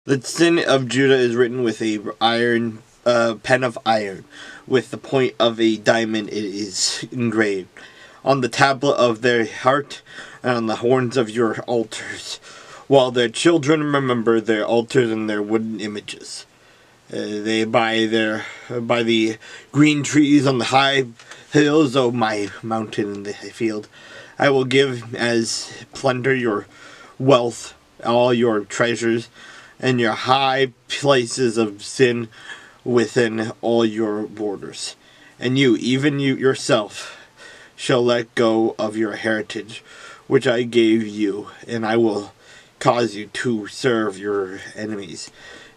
The sin of Judah is written with a iron pen of iron. With the point of a diamond it is engraved. On the tablet of their heart and on the horns of your altars. While their children remember their altars and their wooden images. They by the green trees on the high hills, O my mountain in the field. I will give as plunder your wealth, all your treasures, and your high places of sin within all your borders. And you, even you yourself, shall let go of your heritage, which I gave you, and I will cause you to serve your enemies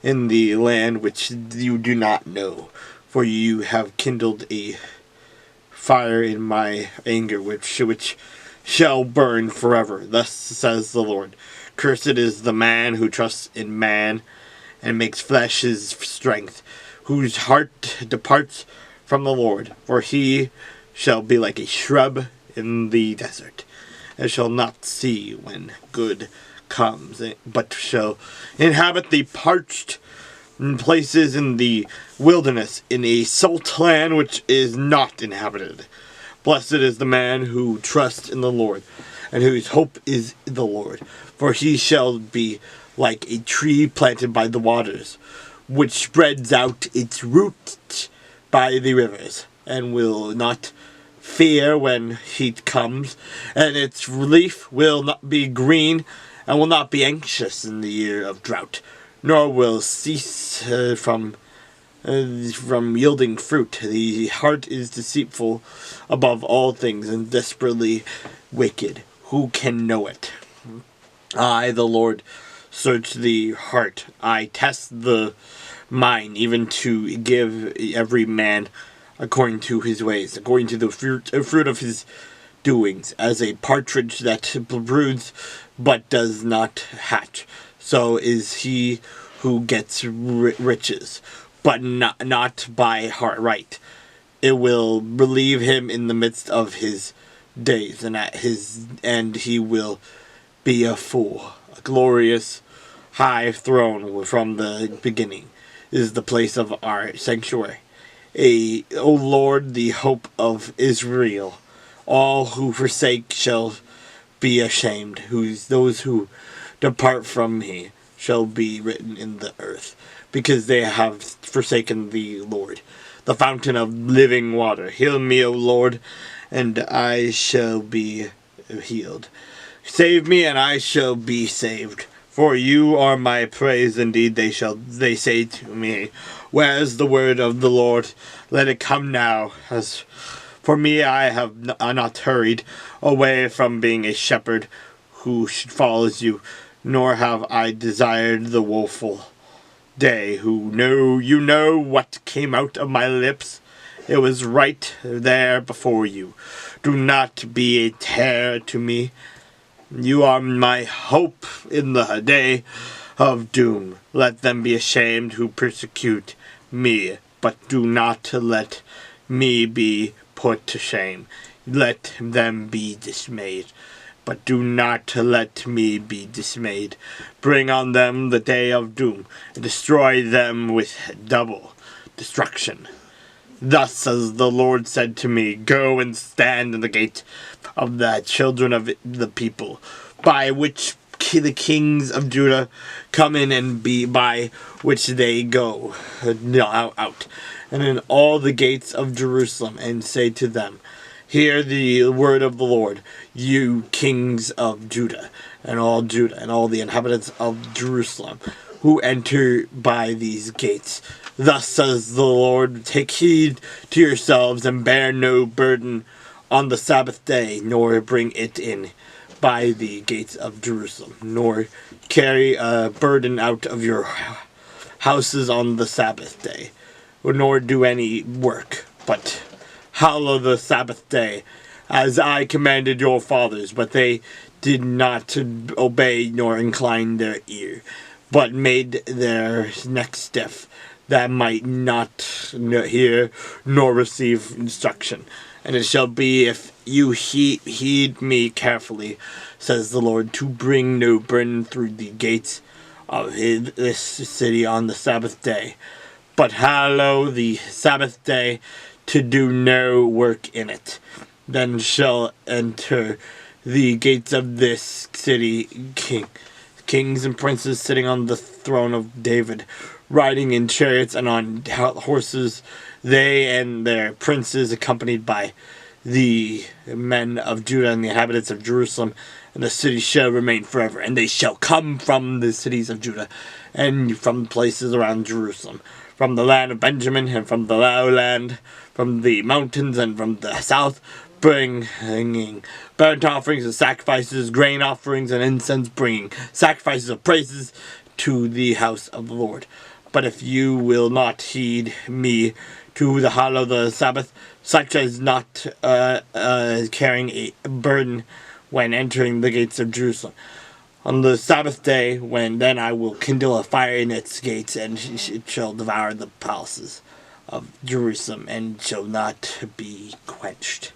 in the land which you do not know, for you have kindled a fire in my anger, which shall burn forever. Thus says the Lord. Cursed is the man who trusts in man and makes flesh his strength, whose heart departs from the Lord. For he shall be like a shrub in the desert, and shall not see when good comes, but shall inhabit the parched places in the wilderness, in a salt land which is not inhabited. Blessed is the man who trusts in the Lord, and whose hope is the Lord. For he shall be like a tree planted by the waters, which spreads out its roots by the rivers, and will not fear when heat comes, and its leaf will not be green, and will not be anxious in the year of drought, nor will cease from yielding fruit. The heart is deceitful above all things, and desperately wicked. Who can know it? I, the Lord, search the heart. I test the mind, even to give every man according to his ways, according to the fruit of his doings. As a partridge that broods but does not hatch, so is he who gets riches, but not by heart right. It will relieve him in the midst of his days, and at his end he will be a fool. A glorious high throne from the beginning is the place of our sanctuary. O Lord, the hope of Israel, all who forsake shall be ashamed. Those who depart from me shall be written in the earth, because they have forsaken the Lord, the fountain of living water. Heal me, O Lord, and I shall be healed. Save me, and I shall be saved. For you are my praise. Indeed, they say to me, where is the word of the Lord? Let it come now. As for me, I have not hurried away from being a shepherd who follows you, nor have I desired the woeful day. You know what came out of my lips. It was right there before you. Do not be a terror to me. You are my hope in the day of doom. Let them be ashamed who persecute me, but do not let me be put to shame. Let them be dismayed, but do not let me be dismayed. Bring on them the day of doom, and destroy them with double destruction. Thus as the Lord said to me, go and stand in the gate of the children of the people, by which the kings of Judah come in, and by which they go out, and in all the gates of Jerusalem, and say to them, hear the word of the Lord, you kings of Judah, and all the inhabitants of Jerusalem, who enter by these gates. Thus says the Lord, take heed to yourselves, and bear no burden on the Sabbath day, nor bring it in by the gates of Jerusalem, nor carry a burden out of your houses on the Sabbath day, nor do any work, but hallow the Sabbath day, as I commanded your fathers. But they did not obey nor incline their ear, but made their neck stiff, that might not hear nor receive instruction. And it shall be, if you heed me carefully, says the Lord, to bring no burden through the gates of this city on the Sabbath day, but hallow the Sabbath day to do no work in it. Then shall enter the gates of this city kings and princes sitting on the throne of David, riding in chariots and on horses, they and their princes, accompanied by the men of Judah and the inhabitants of Jerusalem, and the city shall remain forever. And they shall come from the cities of Judah, and from places around Jerusalem, from the land of Benjamin, and from the lowland, from the mountains, and from the south, bringing burnt offerings and sacrifices, grain offerings and incense, bringing sacrifices of praises to the house of the Lord. But if you will not heed me to hallow the Sabbath, such as not carrying a burden when entering the gates of Jerusalem, on the Sabbath day, then I will kindle a fire in its gates, and it shall devour the palaces of Jerusalem, and shall not be quenched.